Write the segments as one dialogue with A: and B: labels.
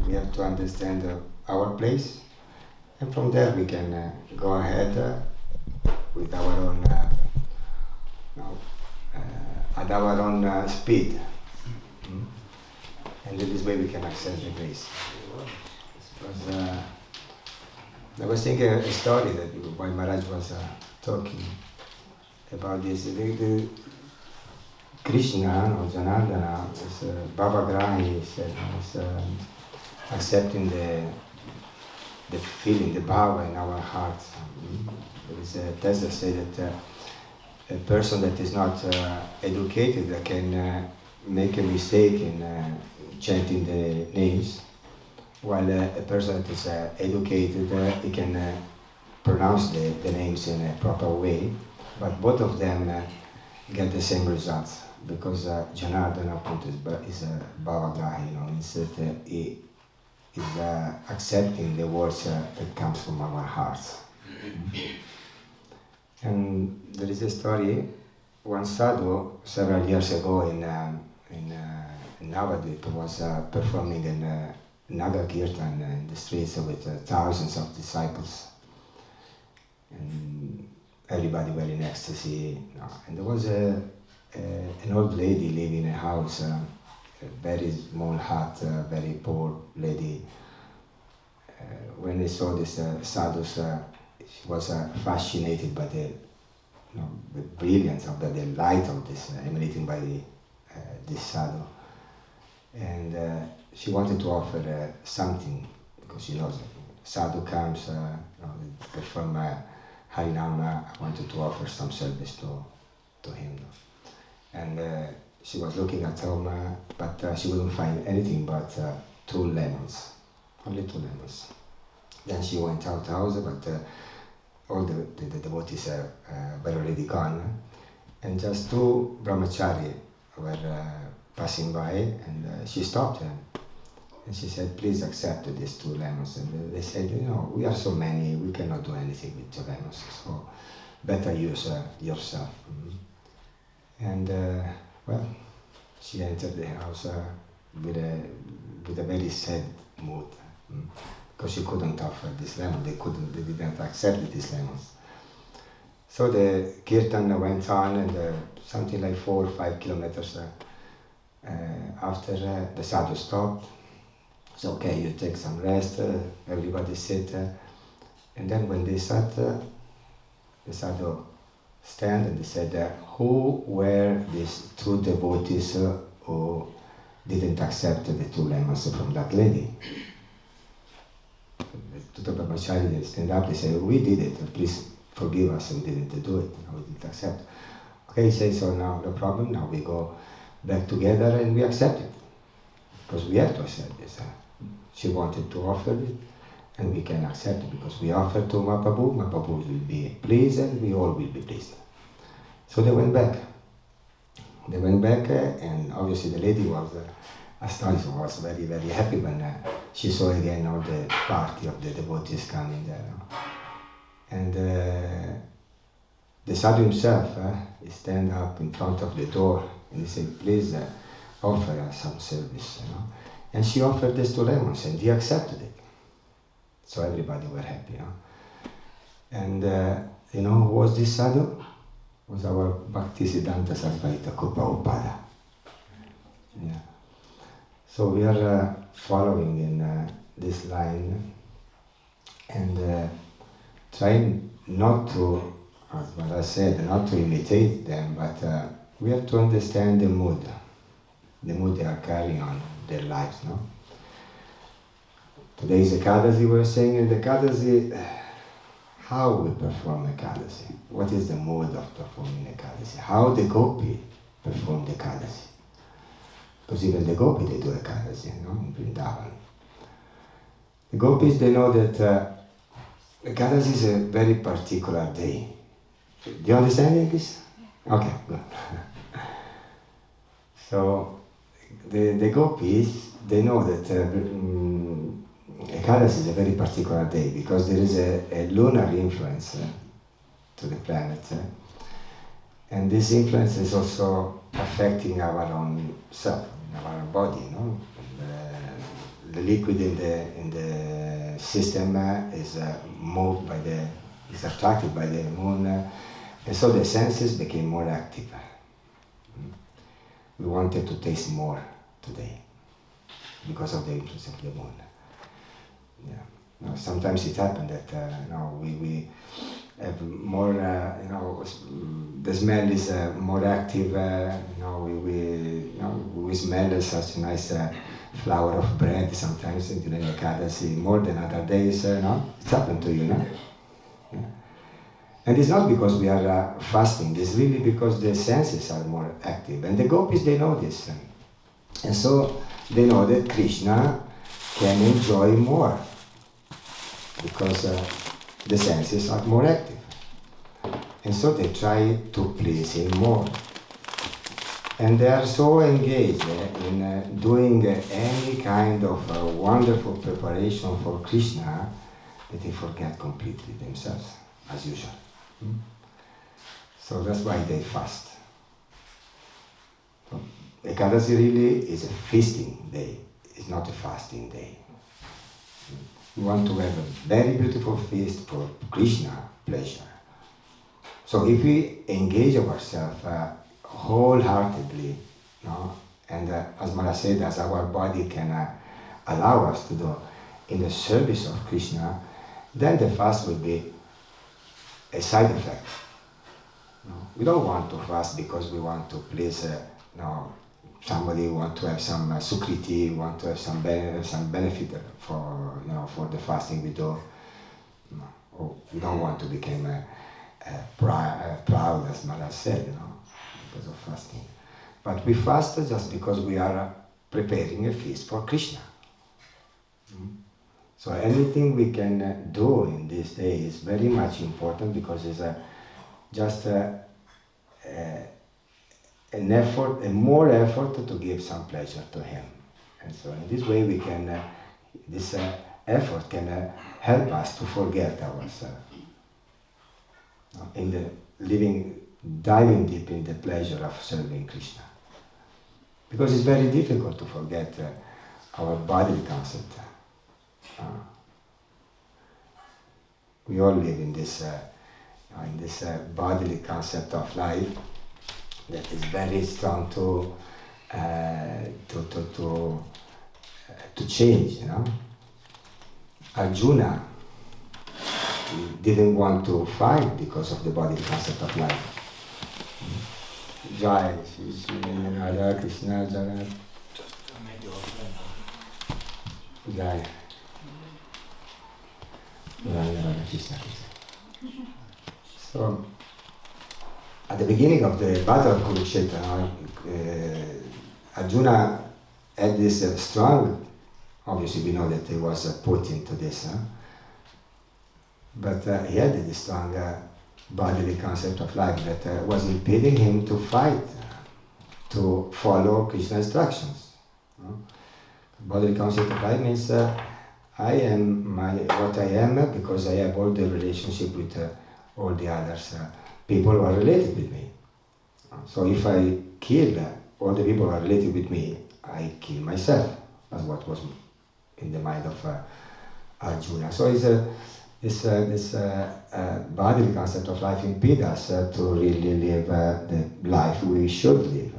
A: We have to understand our place, and from there we can go ahead with our own, at our own speed. And in this way we can access the grace. Because, I was thinking a story that while Maharaj was talking about this. The Krishna or Janardana is Bhavagrahi, is accepting the feeling, the bhava in our hearts. There is a text that says that a person that is not educated can make a mistake in chanting the names, while a person that is educated, he can pronounce the names in a proper way, but both of them get the same results, because Janardana is a Bhavagrahi, means that he is accepting the words that comes from our hearts. And there is a story, one sadhu several years ago in Navadvip was performing in Naga Kirtan in the streets with thousands of disciples. And everybody were in ecstasy. And there was an old lady living in a house, a very small hut, very poor lady. When they saw this sadhus, she was fascinated by the brilliance of the light of this emanating by this sadhu. And she wanted to offer something, because she knows sadhu comes, perform Harinama. I wanted to offer some service to him. And she was looking at home, but she couldn't find anything but 2 lemons, only 2 lemons. Then she went out the house, but all the devotees were already gone, and just 2 brahmachari were passing by, and she stopped them. And she said, please accept these 2 lemons. And they said, we are so many, we cannot do anything with 2 lemons, so better use yourself. And well, she entered the house with a very sad mood, because she couldn't offer this lemon. They didn't accept these lemons. So the kirtan went on, and something like 4 or 5 kilometers after the sadhu stopped. So okay, you take some rest, everybody sit. And then when they sat, the sadhu stand and they said, who were these 2 devotees who didn't accept the 2 lemons from that lady? The 2 brahmachari, they stand up, they say, we did it, please forgive us, we didn't do it, we didn't accept. Okay, he says, so now no problem, now we go back together and we accept it, because we have to accept this. She wanted to offer it, and we can accept it, because we offer to Mahaprabhu, Mahaprabhu will be pleased, and we all will be pleased. So they went back. And obviously the lady was astonished, was very, very happy when she saw again all the party of the devotees coming there. And the sadhu himself, he stand up in front of the door, and he said, please offer us some service. And she offered these 2 lemons, and he accepted it. So everybody were happy. And who was this sadhu? It was our Bhaktisiddhanta Sarasvati Thakur Prabhupada. Yeah. So we are following in this line, and trying not to, as Maharaja said, not to imitate them, but we have to understand the mood they are carrying on their lives. Today is Ekadasi, we were saying in the Ekadasi, how we perform Ekadasi. What is the mode of performing Ekadasi? How the Gopi perform the Ekadasi. Because even the Gopi, they do Ekadasi, in Vrindavan. The Gopis, they know that Ekadasi is a very particular day. Do you understand English? Okay, good. So, the Gopis, they know that Ekadasi is a very particular day, because there is a lunar influence to the planet. And this influence is also affecting our own self, our body. the liquid in the system is moved by is attracted by the moon, and so the senses became more active. We wanted to taste more today because of the influence of the moon. Yeah. Now, sometimes it happened that we have more, the smell is more active. We smell such a nice flour of bread sometimes during Ekadasi more than other days. It's happened to you, no? Yeah. And it's not because we are fasting. It's really because the senses are more active, and the gopis, they know this, and so they know that Krishna can enjoy more because the senses are more active. And so they try to please him more. And they are so engaged in doing any kind of wonderful preparation for Krishna that they forget completely themselves, as usual. So that's why they fast. So Ekadasi really is a feasting day, it's not a fasting day. We want to have a very beautiful feast for Krishna pleasure. So if we engage ourselves wholeheartedly, and as Maharaja said, as our body can allow us to do in the service of Krishna, then the fast will be a side effect. We don't want to fast because we want to please somebody, want to have some sukriti, want to have some benefit for the fasting we do. Or we don't want to become proud, as Maharaja said, because of fasting. But we fast just because we are preparing a feast for Krishna. So anything we can do in this day is very much important because it's just an effort, a more effort to give some pleasure to him. And so in this way we can, this effort can help us to forget ourselves. In the diving deep in the pleasure of serving Krishna. Because it's very difficult to forget our bodily concept. We all live in this bodily concept of life that is very strong to change. Arjuna didn't want to fight because of the body concept of life. Jai, Radha Krishna, Jagat. Jai. Radha Krishna. So, at the beginning of the battle of Kurukshetra, Arjuna had this strong, obviously we know that he was put into this, but he had this strong bodily concept of life that was impeding him to fight, to follow Krishna's instructions. Bodily concept of life means I am what I am because I have all the relationship with all the others people who are related with me. So if I kill all the people who are related with me, I kill myself. That's what was in the mind of Arjuna. So this bodily concept of life impedes us to really live the life we should live.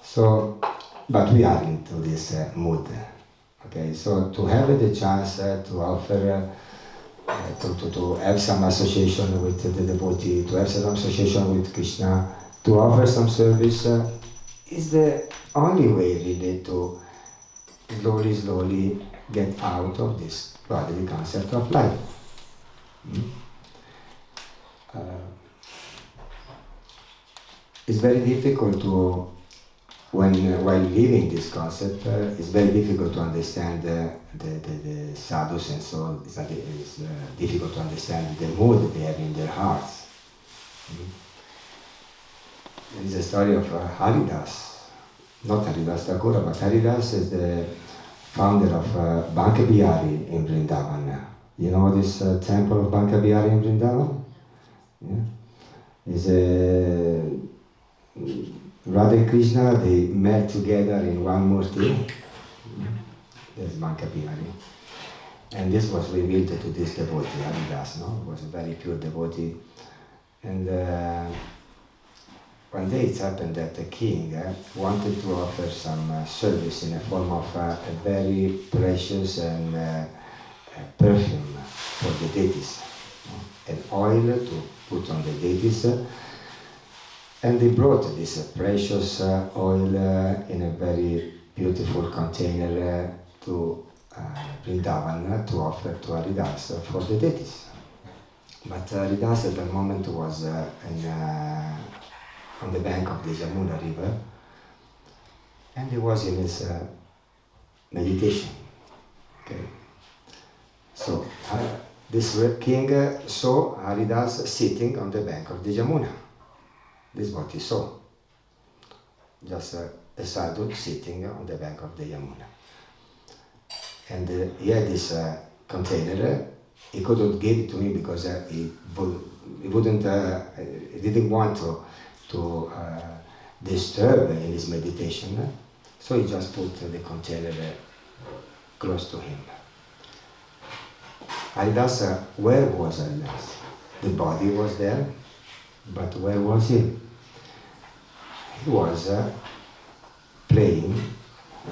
A: So, but we are into this mood. Okay, so to have the chance to offer, to have some association with the devotee, to have some association with Krishna, to offer some service is the only way really to slowly get out of this bodily concept of life. It's very difficult to, while living this concept, it's very difficult to understand the sadhus, and so it's difficult to understand the mood that they have in their hearts. There is a story of Haridas, not Haridas Thakur, but Haridas is the founder of Banka Bihari in Vrindavan. You know this temple of Banka Bihari in Vrindavan? Yeah. It's Radha and Krishna, they met together in one murti, Banca Bihari. And this was revealed to this devotee, Haridas, no? He was a very pure devotee. And one day it happened that the king wanted to offer some service in the form of a very precious and perfume for the deities, an oil to put on the deities. And they brought this precious oil in a very beautiful container to Vrindavan to offer to Haridas for the deities. But Haridas at that moment was on the bank of the Jamuna river, and he was in his meditation. Okay. So this king saw Haridas sitting on the bank of the Jamuna. This is what he saw. Just a sadhu sitting on the bank of the Yamuna. And he had this container. He couldn't give it to him because he didn't want to disturb in his meditation. So he just put the container close to him. Haridas, where was Haridas? The body was there, but where was he? He was playing,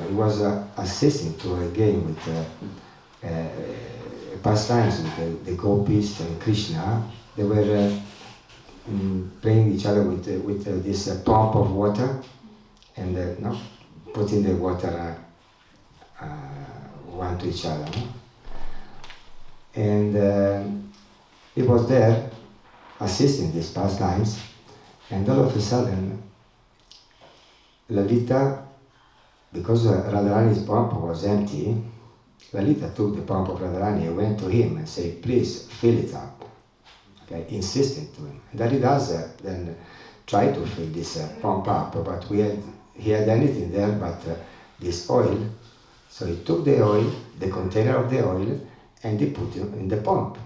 A: he was assisting to a game with pastimes with the gopis and Krishna. They were playing each other with this pump of water and putting the water one to each other. No? And he was there assisting these pastimes, and all of a sudden Lalita, because Radharani's pump was empty, Lalita took the pump of Radharani and went to him and said, please fill it up. Okay, insisting to him. And Haridas then tried to fill this pump up, but he had anything there but this oil. So he took the oil, the container of the oil, and he put it in the pump.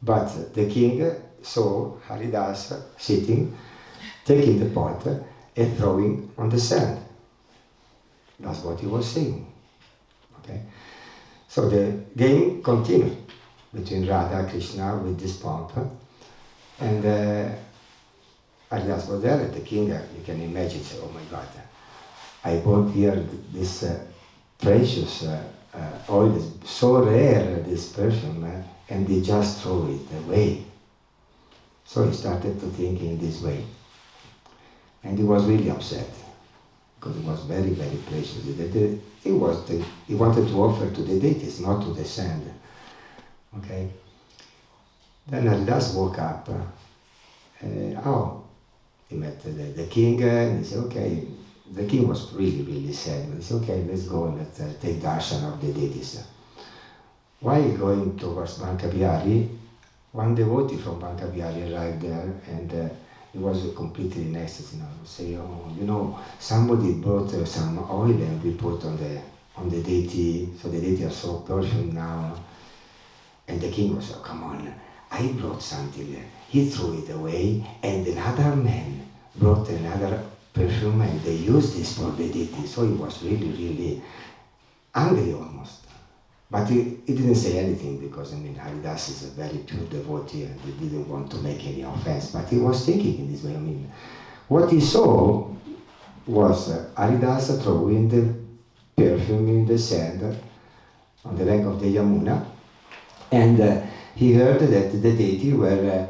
A: But the king saw Haridas sitting, taking the pot and throwing on the sand. That's what he was saying. Okay? So the game continued between Radha and Krishna with this pump. And Haridas was there, and the king, you can imagine, said, oh my God, I bought here this precious oil, is so rare, this perfume, and they just throw it away. So he started to think in this way. And he was really upset, because it was very, very precious. He wanted to offer to the deities, not to the sand. Okay? Then Haridas woke up. He met the king, and he said, okay. The king was really, really sad. He said, okay, let's go and let's take darshan of the deities. While going towards Banca Bihari, one devotee from Banca Bihari arrived there, and he was completely in ecstasy. Say, somebody brought some oil and we put on the deity, so the deity are so perfumed now. And the king was, oh, come on, I brought something. He threw it away, and another man brought another perfume, and they used this for the deity. So he was really, really angry almost. But he didn't say anything, because Haridas is a very pure devotee and he didn't want to make any offense. But he was thinking in this way. What he saw was Haridas throwing the perfume in the sand on the bank of the Yamuna, and he heard that the deity were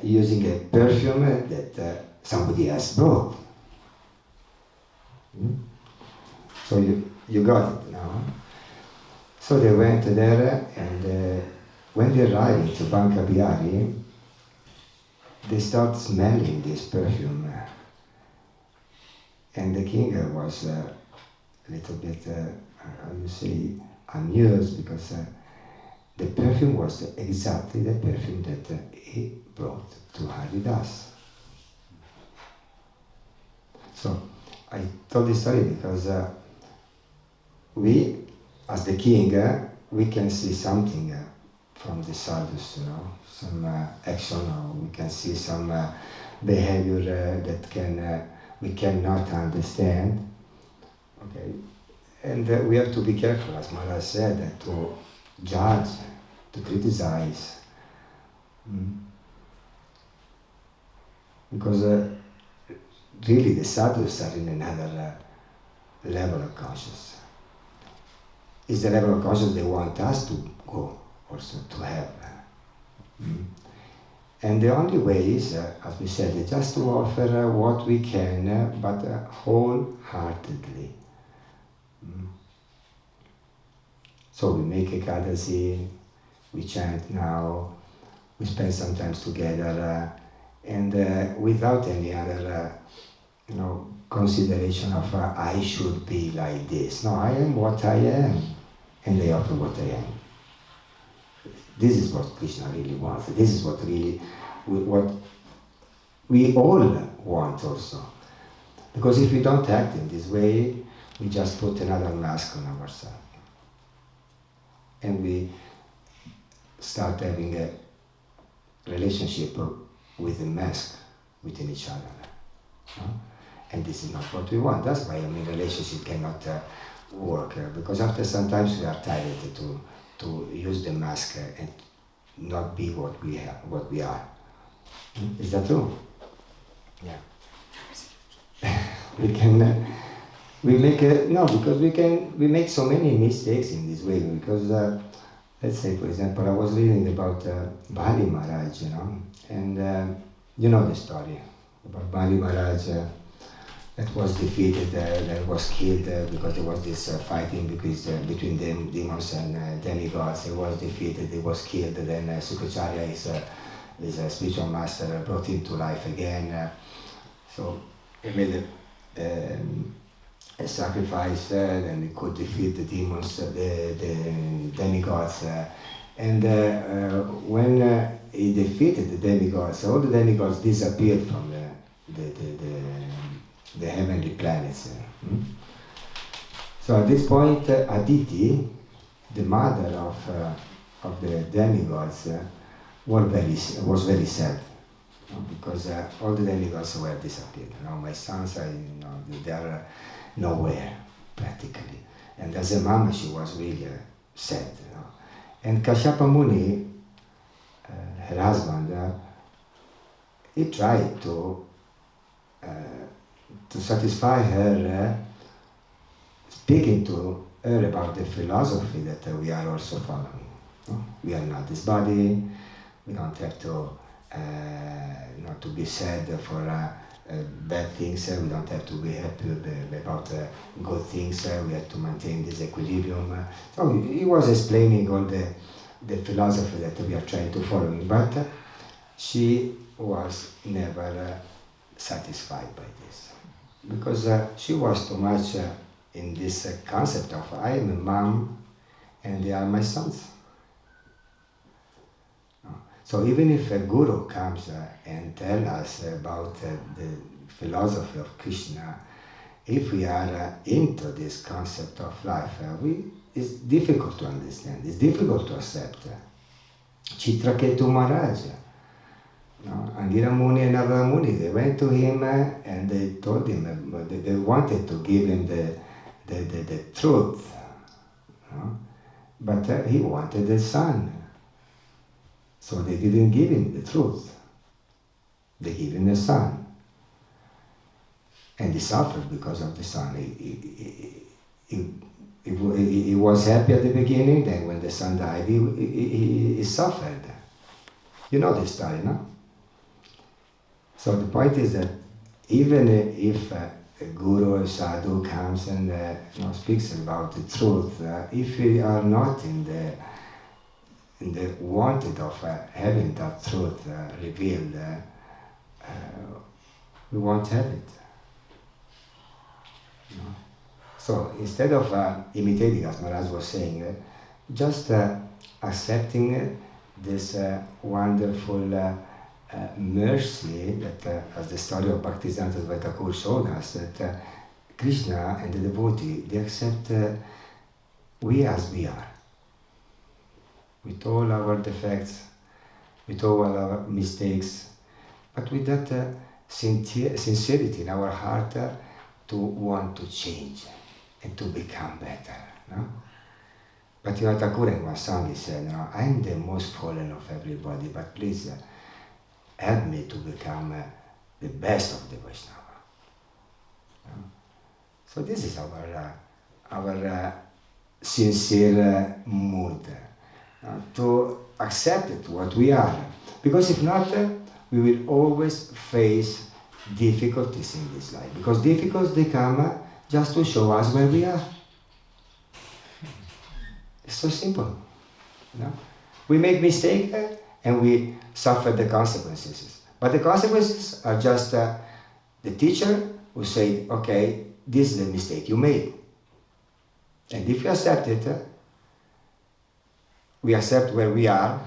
A: using a perfume that somebody else brought. So you got it now. So they went there, and when they arrived to Banca Bihari, they start smelling this perfume. And the king was a little bit, amused, because the perfume was exactly the perfume that he brought to Haridas. So I told this story because we, as the king, we can see something from the sadhus, some action, or we can see some behavior that we cannot understand. Okay, And we have to be careful, as Maharaja said, to judge, to criticize. Because really the sadhus are in another level of consciousness. It's the level of consciousness they want us to go, also to have. And the only way is, as we said, just to offer what we can, but wholeheartedly. So we make Ekadasi, we chant now, we spend some time together, and without any other, consideration of I should be like this. No, I am what I am, and I offer what I am. This is what Krishna really wants. This is what we all want also. Because if we don't act in this way, we just put another mask on ourselves. And we start having a relationship with a mask within each other. And this is not what we want. That's why relationship cannot work. Because after sometimes we are tired to use the mask and not be what we are. Is that true? Yeah. We make so many mistakes in this way. Because let's say, for example, I was reading about Bali Maharaj, and you know the story about Bali Maharaj. That was defeated, that was killed because there was this fighting between them, demons and demigods. He was defeated, he was killed. Then Sukracharya, his spiritual master, brought him to life again. So he made a sacrifice, and he could defeat the demons, the demigods. And when he defeated the demigods, all the demigods disappeared from the heavenly planets. So at this point, Aditi, the mother of the demigods, was very sad, because all the demigods were disappeared. My sons, they are nowhere practically. And as a mom, she was really sad. And Kashyapa Muni, her husband, he tried to satisfy her, speaking to her about the philosophy that we are also following. We are not this body. We don't have to not to be sad for bad things. We don't have to be happy about good things. We have to maintain this equilibrium. So he was explaining all the philosophy that we are trying to follow, but she was never satisfied by this, because she was too much in this concept of I am a mom and they are my sons. So even if a guru comes and tells us about the philosophy of Krishna, if we are into this concept of life, it's difficult to understand, it's difficult to accept. Chitraketu Maharaja, Angira Muni and Narada Muni, they went to him and they told him, they wanted to give him the truth, but he wanted the son. So they didn't give him the truth. They gave him the son. And he suffered because of the son. He was happy at the beginning, then when the son died, he suffered. You know this story, no? So the point is that even if a guru or sadhu comes and speaks about the truth, if we are not in the wanted of having that truth revealed, we won't have it. So instead of imitating, as Maharaj was saying, just accepting this wonderful mercy that, as the story of Bhaktisiddhanta Thakur showed us, that Krishna and the devotee, they accept we as we are, with all our defects, with all our mistakes, but with that sincerity in our heart to want to change. and to become better. No? But Thakur in one song he said, I'm the most fallen of everybody, but please help me to become the best of the Vaishnava. No? So this is our sincere mood, to accept it, what we are. Because if not, we will always face difficulties in this life. Because difficulties, they come just to show us where we are. It's so simple. We make mistakes and we suffer the consequences. But the consequences are just the teacher who said, okay, this is the mistake you made. And if you accept it, we accept where we are.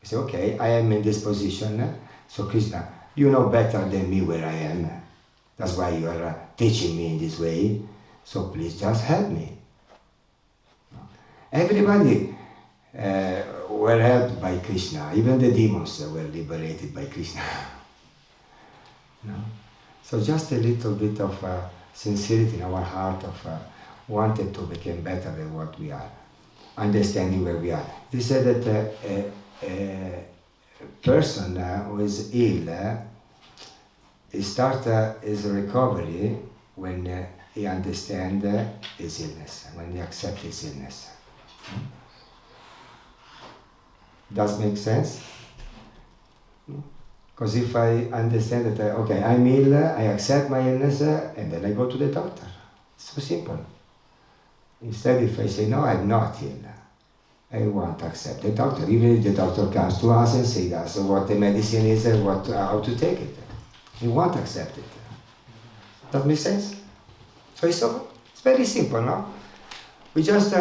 A: We say, okay, I am in this position. So Krishna, you know better than me where I am. That's why you are teaching me in this way. So please just help me. Everybody were helped by Krishna. Even the demons were liberated by Krishna. So just a little bit of sincerity in our heart of wanted to become better than what we are, understanding where we are. They said that a person who is ill, he starts his recovery when he understands his illness, when he accepts his illness. Does make sense? Because if I understand that, okay, I'm ill, I accept my illness, and then I go to the doctor. It's so simple. Instead, if I say, no, I'm not ill, I want to accept the doctor. Even if the doctor comes to us and says to us what the medicine is and how to take it. We want to accept it. Does that make sense? So it's very simple, no? We just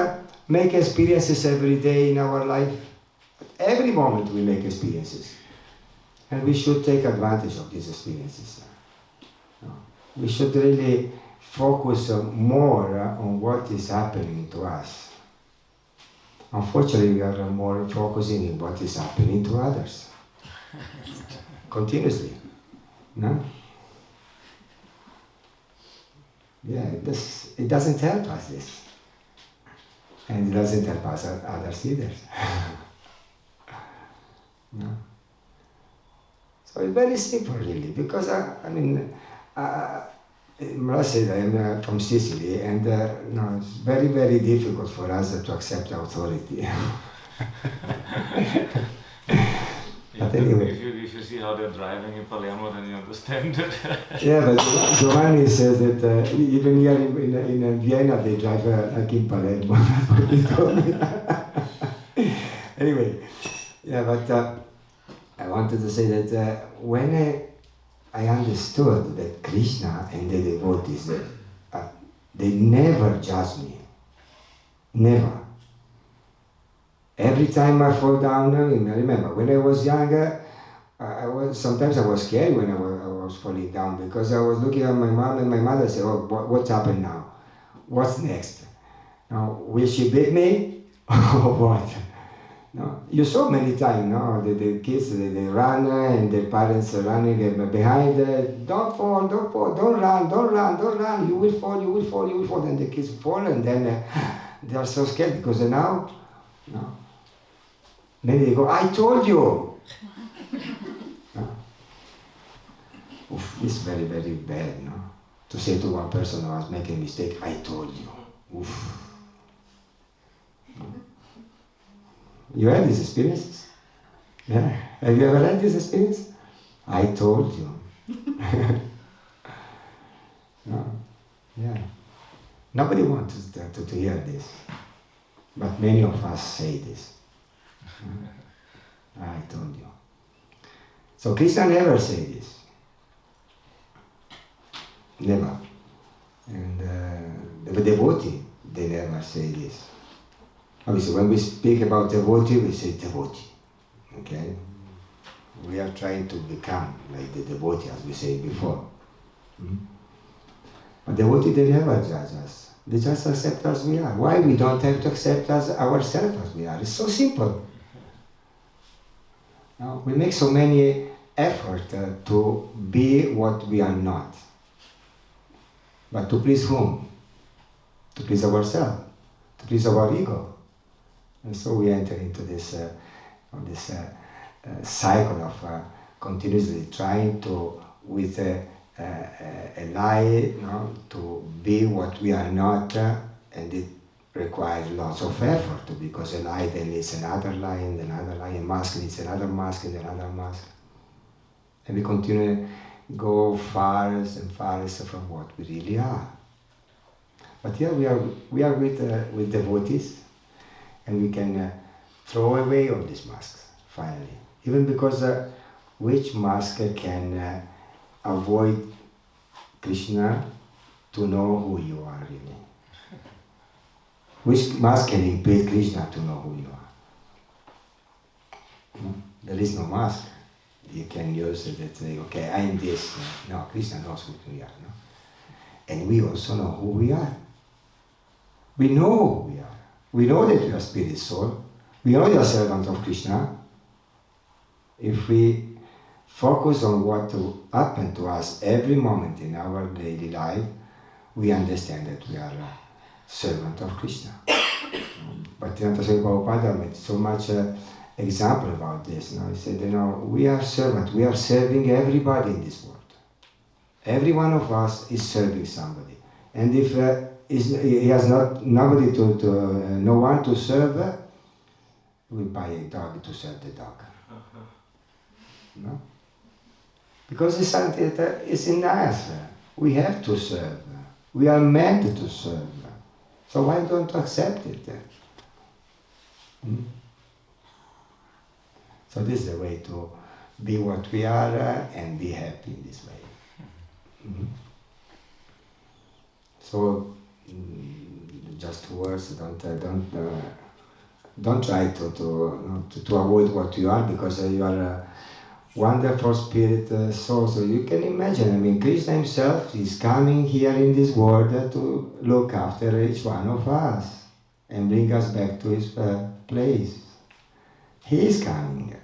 A: make experiences every day in our life. Every moment we make experiences. And we should take advantage of these experiences. We should really focus more on what is happening to us. Unfortunately, we are more focusing on what is happening to others. Continuously. No? Yeah, it doesn't help us, this. And it doesn't help us others either. No? So it's very simple, really, because Maharaja said I am from Sicily, and it's very, very difficult for us to accept authority. But anyway.
B: If you see how they're driving in Palermo, then you understand it.
A: Yeah, but Giovanni says that even here in Vienna they drive like in Palermo. He told me. Anyway, yeah, but I wanted to say that when I understood that Krishna and the devotees, they never judge me. Never. Every time I fall down, I remember when I was younger, sometimes I was scared when I was falling down, because I was looking at my mom, and my mother said, oh, what's happened now? What's next? Now, will she beat me or what? No, you saw many times, no? The kids, they run and the parents are running behind. Don't fall, don't run, you will fall. And the kids fall, and then they are so scared because now, no. Maybe they go, I told you. No? Oof, it's very, very bad, no? To say to one person who was making a mistake, I told you. Oof. No? You had these experiences? Yeah. Have you ever had this experience? I told you. No. Yeah. Nobody wants to hear this. But many of us say this. I told you. So Krishna never say this. Never. And the devotee, they never say this. Obviously, when we speak about devotee, we say devotee. Okay? We are trying to become like the devotee, as we said before. Mm-hmm. But devotee, they never judge us. They just accept us as we are. Why we don't have to accept ourselves as we are? It's so simple. No? We make so many efforts to be what we are not. But to please whom? to please ourselves, to please our ego. And so we enter into this cycle of continuously trying to, with a lie, to be what we are not, and it requires lots of effort, because a lie then needs another lie and another lie, a mask needs another mask and another mask. And we continue go farthest and farthest from what we really are. But here we are with devotees, and we can throw away all these masks finally. Even because which mask can avoid Krishna to know who you are really? Which mask can impede Krishna to know who you are? There is no mask. You can use it and say, okay, I'm this. No, Krishna knows who we are. No? And we also know who we are. We know who we are. We know that we are spirit soul. We know we are servants of Krishna. If we focus on what to happen to us every moment in our daily life, we understand that we are a servant of Krishna. But Prabhupada made so much example about this. He said, we are servants. We are serving everybody in this world. Every one of us is serving somebody. And if he has nobody no one to serve, we buy a dog to serve the dog. No? Because it's something that is in us. We have to serve. We are meant to serve. So why don't you accept it? So this is the way to be what we are and be happy in this way. So just words. Don't try to avoid what you are, because you are a wonderful spirit soul. So you can imagine. Krishna himself is coming here in this world to look after each one of us and bring us back to his place. He is coming.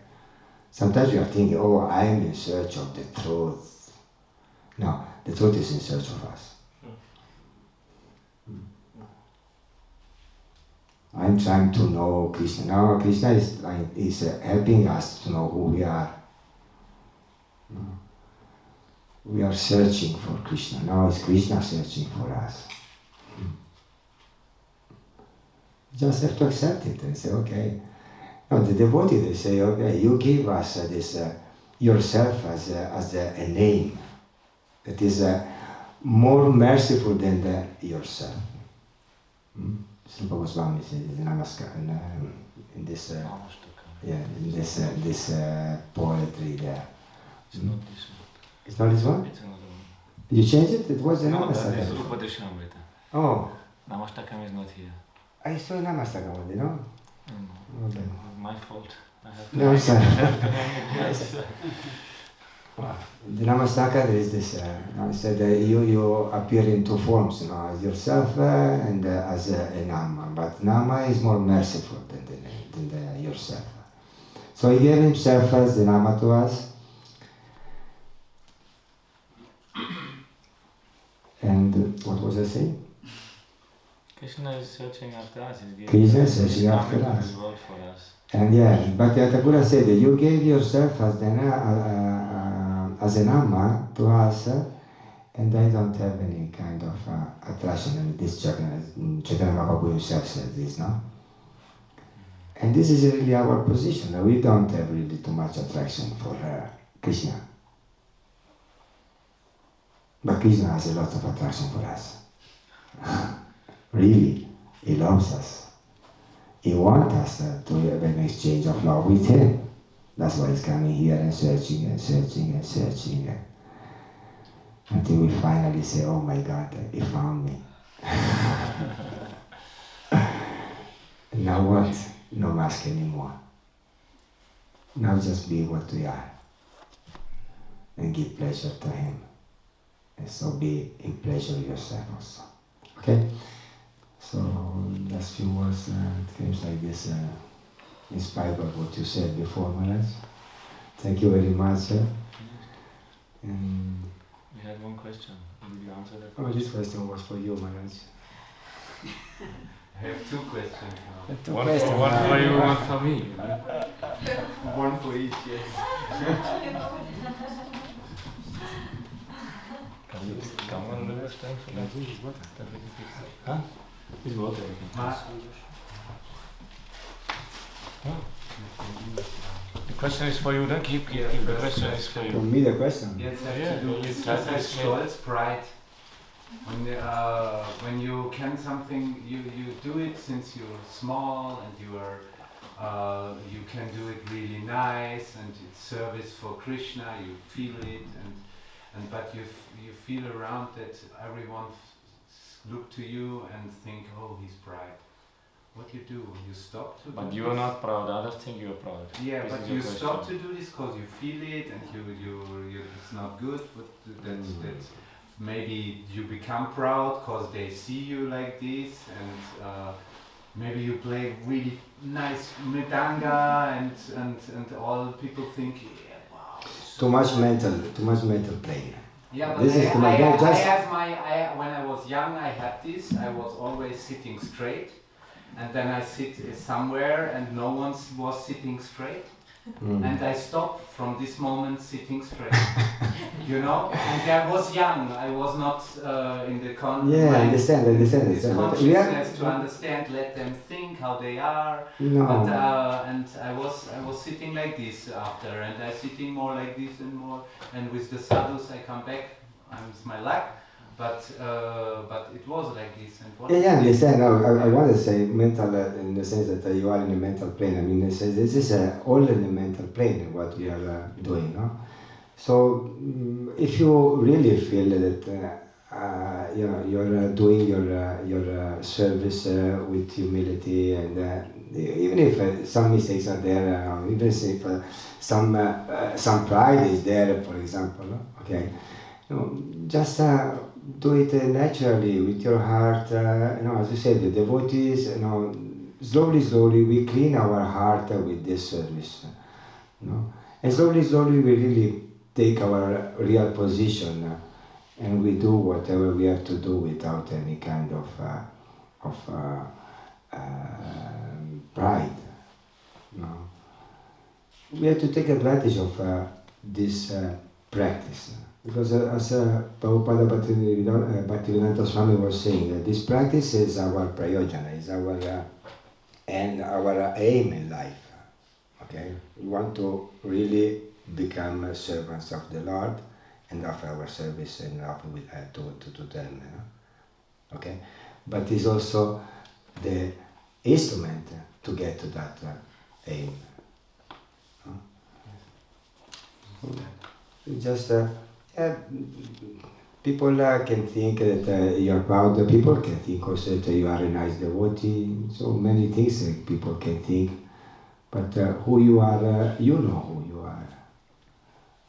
A: Sometimes you are thinking, I am in search of the truth. No, the truth is in search of us. I'm trying to know Krishna. Now Krishna is helping us to know who we are. We are searching for Krishna. Now it's Krishna searching for us. You just have to accept it and say, okay. No, the devotee, they say, okay, you give us this yourself as a name that is more merciful than yourself. Sripad Goswami says in Namaskar, in this poetry there.
B: It's not this one.
A: It's not this one?
B: It's another one.
A: You changed it? It was a Namastakam.
B: That is Upadeshamrita.
A: Oh.
B: Namastakam is not here.
A: I saw Namastakam only, no? Okay.
B: My fault. I have to.
A: No, sorry. The Namastaka, there is this, it said you appear in two forms, as yourself and as a Nama. But Nama is more merciful than the yourself. So he gave himself as the Nama to us. And what was I saying?
B: Krishna is searching after us.
A: Krishna is searching after us.
B: For us.
A: And but Thakura said that you gave yourself as a Nama to us, and I don't have any kind of attraction. And this Chaitanya Mahaprabhu himself said this, no? And this is really our position. We don't have really too much attraction for Krishna. But Krishna has a lot of attraction for us. Really, he loves us. He wants us to have an exchange of love with him. That's why he's coming here and searching and searching and searching. Until we finally say, oh my God, he found me. Now what? No mask anymore. Now just be what we are. And give pleasure to him. And so be in pleasure yourself also. Okay? So last few words, it comes like this, in spite of what you said before, Maharaj. Thank you very much. And
B: we had one question. Did you answer that?
A: Oh, this question was for you, Maharaj.
C: I have two questions now.
B: One for you, one for me.
C: One for each, yes.
B: Kann man überstellen vielleicht? Is water. The question is for you, then keep the question is for you.
A: For me the question?
C: Yes, have to do with stolz, pride. When you can something, you do it since you're small and you can do it really nice and it's service for Krishna, you feel it but you feel around that everyone look to you and think, oh, he's proud. What you do when you stop to do
B: But
C: this?
B: you are not proud, others think you are proud.
C: Yeah,
B: This
C: but
B: is
C: you
B: your
C: stop
B: question.
C: to do this because you feel it and you it's not good. But that maybe you become proud because they see you like this, and maybe you play really nice mridanga, and all people think, yeah, wow.
A: Too much mental playing.
C: Yeah, but
A: This is too much.
C: when I was young, I had this. I was always sitting straight, and then I sit somewhere, and no one was sitting straight. And I stopped from this moment sitting straight, you know. And I was young. I was not in the
A: understand.
C: consciousness to understand. Let them think how they are.
A: No.
C: But and I was sitting like this after, and I sitting more like this and more. And with the sadhus, I come back. It's my luck. But it was like this. And
A: I understand. I want to say mental in the sense that you are in a mental plane. I mean, this is all in the mental plane what we are doing, no? So if you really feel that you're doing your service with humility, and even if some mistakes are there, even if some pride is there, for example, okay, just do it naturally with your heart. As you said, the devotees, slowly we clean our heart with this service, and slowly we really take our real position, and we do whatever we have to do without any kind of pride. We have to take advantage of this practice. Because as Prabhupada Bhaktivedanta Swami was saying, this practice is our prayojana, is our aim in life. Okay, we want to really become servants of the Lord and offer our service and offer to them. Okay, but it's also the instrument to get to that aim. Just. People can think that you are proud. People can think also that you are a nice devotee. So many things people can think. But who you are, you know who you are.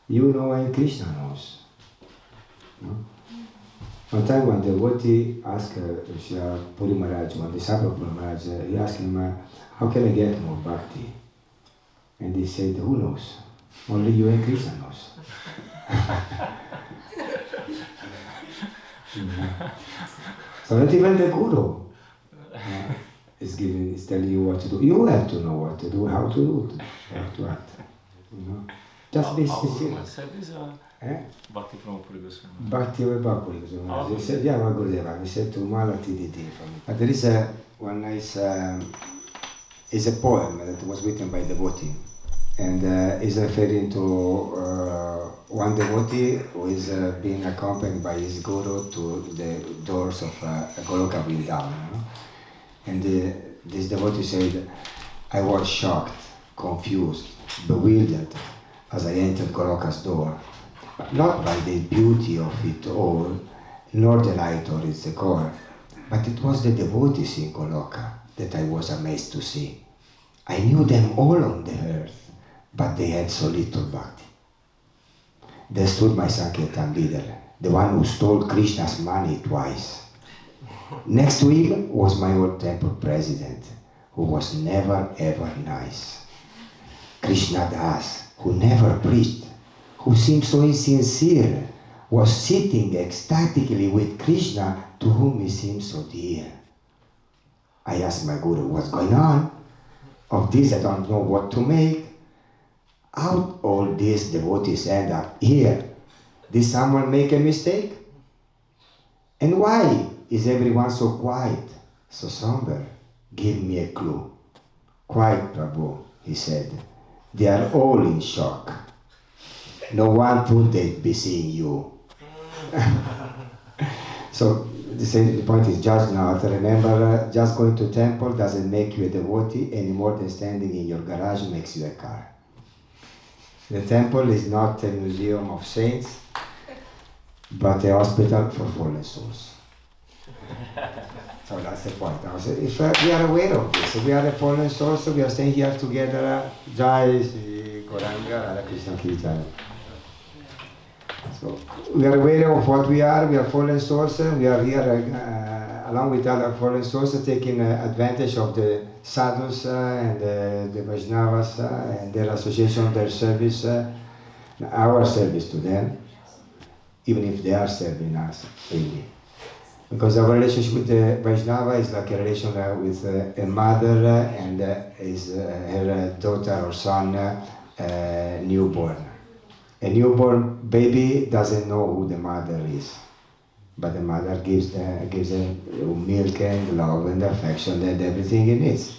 A: You know, and Krishna knows. One time one devotee asked Puri Maharaj, one disciple of Puri Maharaj, he asked him, how can I get more bhakti? And he said, who knows? Only you and Krishna knows. So not even the guru is telling you what to do. You have to know what to do, how to do it, how to act. Just be sincere.
B: Bhakti from Puri Goswami.
A: Bhakti with Puri Goswami. He said, yeah, my Gurudeva. He said to Malati Diti from me. But there is one nice, is a poem that was written by a devotee. And is referring to one devotee who is being accompanied by his guru to the doors of Goloka Vrindavan. And this devotee said, I was shocked, confused, bewildered as I entered Goloka's door, not by the beauty of it all, nor the light or its decor, but it was the devotees in Goloka that I was amazed to see. I knew them all on the earth, but they had so little bhakti. There stood my Sankirtan leader, the one who stole Krishna's money twice. Next to him was my old temple president, who was never ever nice. Krishna Das, who never preached, who seemed so insincere, was sitting ecstatically with Krishna, to whom he seemed so dear. I asked my guru, what's going on? Of this I don't know what to make. How all these devotees end up here? Did someone make a mistake? And why is everyone so quiet, so somber? Give me a clue. Quiet, Prabhu, he said. They are all in shock. No one thought they'd be seeing you. So the point is just not. Remember, just going to temple doesn't make you a devotee any more than standing in your garage makes you a car. The temple is not a museum of saints, but a hospital for fallen souls. So that's the point. Now, so if we are aware of this, we are a fallen souls, so we are staying here together. Jai Sri Gauranga Radha Krishna Kirtan. So we are aware of what we are fallen souls, we are here along with other fallen souls taking advantage of the sadhus and the Vaishnavas and their association, their service, our service to them, even if they are serving us, really. Because our relationship with the Vaishnava is like a relation with a mother and her daughter or son newborn. A newborn baby doesn't know who the mother is, but the mother gives her milk and love and affection and everything he needs.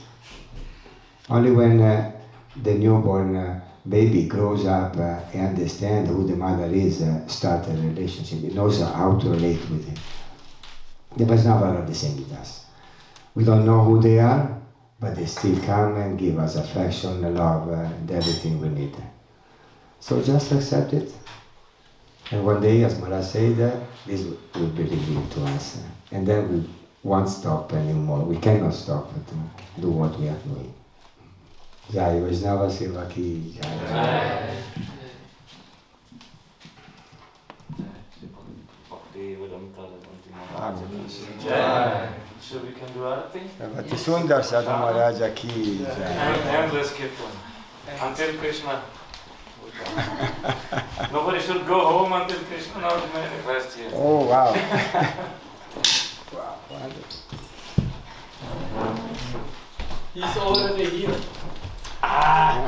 A: Only when the newborn baby grows up and understands who the mother is, start a relationship. He knows how to relate with him. The Vaishnavas are the same with us. We don't know who they are, but they still come and give us affection, love, and everything we need. So just accept it. And one day, as Maharaja said, this will be revealed to us. And then we won't stop anymore. We cannot stop to do what we are doing. Jai Vaishnava Seva Ki Jai.
B: So we can do arati?
A: Bhakti Sundar Sadhu Maharaja Ki Jai.
B: Endless kirtan. Until Krishna. Nobody should go home until Krishna not manifest here.
A: Oh, wow. Wow, wonderful.
D: He's already here.
B: Ah!